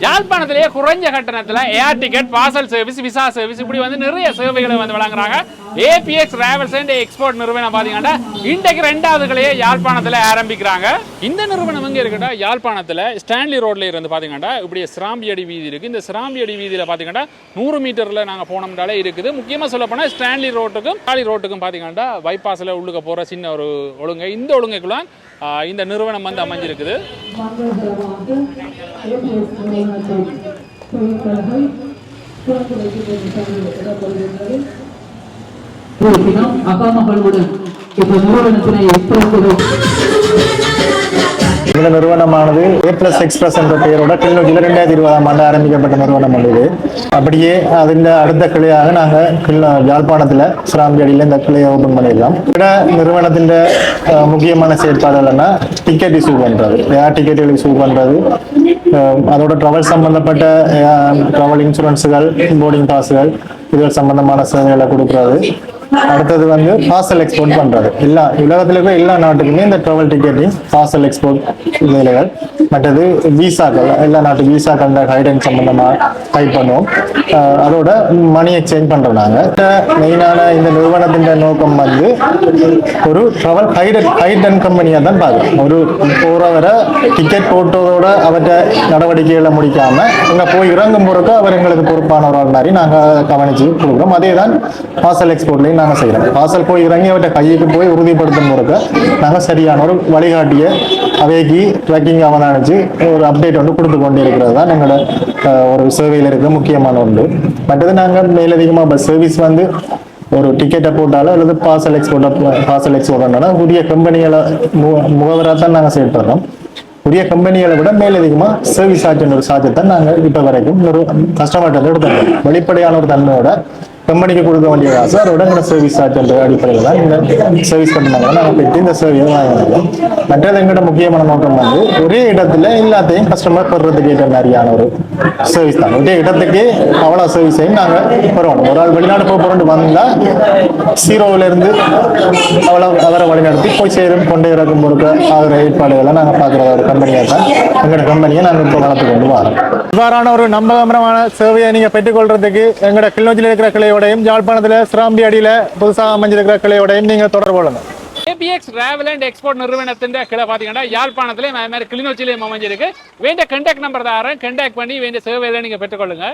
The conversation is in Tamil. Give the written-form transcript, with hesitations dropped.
யாழ்ப்பாணத்திலேயே குறைஞ்ச கட்டணத்தில் ஏர் ticket, parcel service, visa service இப்படி வந்து நிறைய சேவைகளை வந்து வழங்குறாங்க. ஏபிஎக்ஸ் டிராவல்ஸ் அண்ட் எக்ஸ்போர்ட் நிறுவனம் பார்த்தீங்கன்னா இன்றைக்கு 2வது கிளையை யாழ்ப்பாணத்தில் ஆரம்பிக்கிறாங்க. இந்த நிறுவனம் எங்கே இருக்குன்னா யாழ்ப்பாணத்தில் ஸ்டான்லி ரோட்ல இருந்து பார்த்தீங்கன்னா இப்படி சிராம்பியடி வீதி இருக்குது. இந்த சிராம்பியடி வீதியில் பார்த்தீங்கன்னா 100 மீட்டரில் நாங்கள் போனோம்னாலே இருக்குது. முக்கியமாக சொல்ல போனால் ஸ்டான்லி ரோட்டுக்கும் காலி ரோட்டுக்கும் பார்த்தீங்கன்னா பைபாஸில் உள்ளுக்க போகிற சின்ன ஒரு ஒழுங்கை, இந்த ஒழுங்கைக்குள்ள இந்த நிறுவனம் வந்து அமைஞ்சிருக்குது. இந்த நிறுவனமானது ஏப்ளஸ் எக்ஸ்பிரஸ் என்ற பெயரோட கிளிநொச்சியில் 2020ஆம் ஆண்டு ஆரம்பிக்கப்பட்ட நிறுவனம் உள்ளது. அப்படியே அதில் அடுத்த கிளையாக நாங்கள் யாழ்ப்பாணத்தில் சிராம்பியடியில் இந்த கிளையை ஓப்பன் பண்ணிடலாம். இந்த நிறுவனத்தின் முக்கியமான செயற்பாடுகள்னா டிக்கெட் இஷ்யூ பண்ணுறது, ஏர் டிக்கெட்டுகள் இஷ்யூ பண்ணுறது, அதோட ட்ராவல் சம்பந்தப்பட்ட ட்ராவல் இன்சூரன்ஸுகள், போர்டிங் பாஸுகள், இதுகள் சம்பந்தமான சேவைகளை கொடுக்குறது. அடுத்தது வந்து பார்சல் எக்ஸ்போர்ட் பண்றது. உலகத்தில் இருக்கிற எல்லா நாட்டுக்குமே இந்த டிராவல் டிக்கெட்டிங், பார்சல் எக்ஸ்போர்ட் வேலைகள். மற்றது விசாக்கள், எல்லா நாட்டுக்கு விசாக்கள் கைடன் சம்பந்தமா டைப் பண்ணுவோம். அதோட மணி எக்ஸ்சேஞ்ச் பண்றோம். நாங்க மெயினான இந்த நிறுவனத்தின் நோக்கம் வந்து ஒரு டிராவல் கைடன் கம்பெனியா தான் பார்க்கணும். ஒரு போறவரை டிக்கெட் போட்டதோட அவற்றை நடவடிக்கைகளை முடிக்காம இங்க போய் இறங்கும் பொறுக்க அவர் எங்களுக்கு பொறுப்பானவர்கள் மாதிரி நாங்க கவனிச்சு கொடுக்குறோம். அதே தான் பார்சல் எக்ஸ்போர்ட்லையும் நாங்கள் செய்கிறோம். பார்சல் போய் இறங்கி அவற்றை கைக்கு போய் உறுதிப்படுத்தும் முறைக்க நாங்கள் சரியான ஒரு வழிகாட்டிய அவைக்கு ட்ராக்கிங் அவதானிச்சு ஒரு அப்டேட் வந்து கொடுத்து கொண்டு இருக்கிறது தான் எங்களோட ஒரு சேவையில் இருக்க முக்கியமான ஒன்று. மற்றது நாங்கள் மேலதிகமாக சர்வீஸ் வந்து ஒரு டிக்கெட்டை போட்டாலும் அல்லது பார்சல் எக்ஸ்போர்ட்னா புதிய கம்பெனிகளை முகவராக தான் நாங்கள் செயல்படுறோம். புதிய கம்பெனிகளை விட மேலதிகமாக சர்வீஸ் சார்ஜ் ஒரு சார்ஜை தான் நாங்கள் இப்போ வரைக்கும் ஒரு கஸ்டமர்கிட்ட எடுத்துக்கிறோம். வெளிப்படையான ஒரு தன்மையோட கம்பெனிக்கு கொடுக்க வேண்டிய காசு அதோட இந்த சர்வீஸ் சார்ஜ் என்ற அடிப்படையில் தான் இந்த சர்வீஸ் கட்டணங்களை நாங்கள் பெற்று இந்த சேவையை வாங்கினோம். மற்றது எங்களோட முக்கியமான நோக்கம் வந்து ஒரே இடத்துல எல்லாத்தையும் கஸ்டமர் பெறதுக்கு ஏற்ற மாதிரியான ஒரு சர்வீஸ் தான். ஒரே இடத்துக்கு அவ்வளோ சர்வீஸையும் நாங்கள் பெறணும். ஒரு ஆள் வெளிநாடு போகிறோன்னு வந்தால் 0விலிருந்து அவ்வளோ அவரை வழிநடத்தி போய் சேரும் கொண்டு இறக்கும் பொறுக்க ஆகிற ஏற்பாடுகளை நாங்கள் பார்க்குற ஒரு கம்பெனியாக தான் எங்களோட கம்பெனியை நாங்கள் இப்போ வளர்த்து கொண்டு வரோம். இவ்வாறான ஒரு நம்பகமான சேவையை நீங்கள் பெற்றுக்கொள்றதுக்கு எங்களோட கிளிநொச்சியில் இருக்கிற கிளையோடையும் யாழ்ப்பாணத்தில் சிராம்பியடியில் புதுசாக அமைஞ்சிருக்கிற கிளையோடையும் நீங்கள் தொடர்பு கொள்ளுங்கள். ஏபிஎக்ஸ் டிராவல் அண்ட் எக்ஸ்போர்ட் நிறுவனத்தின் கிளை பார்த்தீங்கன்னா யாழ்ப்பாணத்திலையும் அது மாதிரி கிளிநொச்சியிலையும் அமைஞ்சிருக்கு. வேண்டிய கண்டாக்ட் நம்பர் தாரேன், கண்டாக்ட் பண்ணி வேண்டிய சேவைகளை நீங்கள் பெற்றுக்கொள்ளுங்க.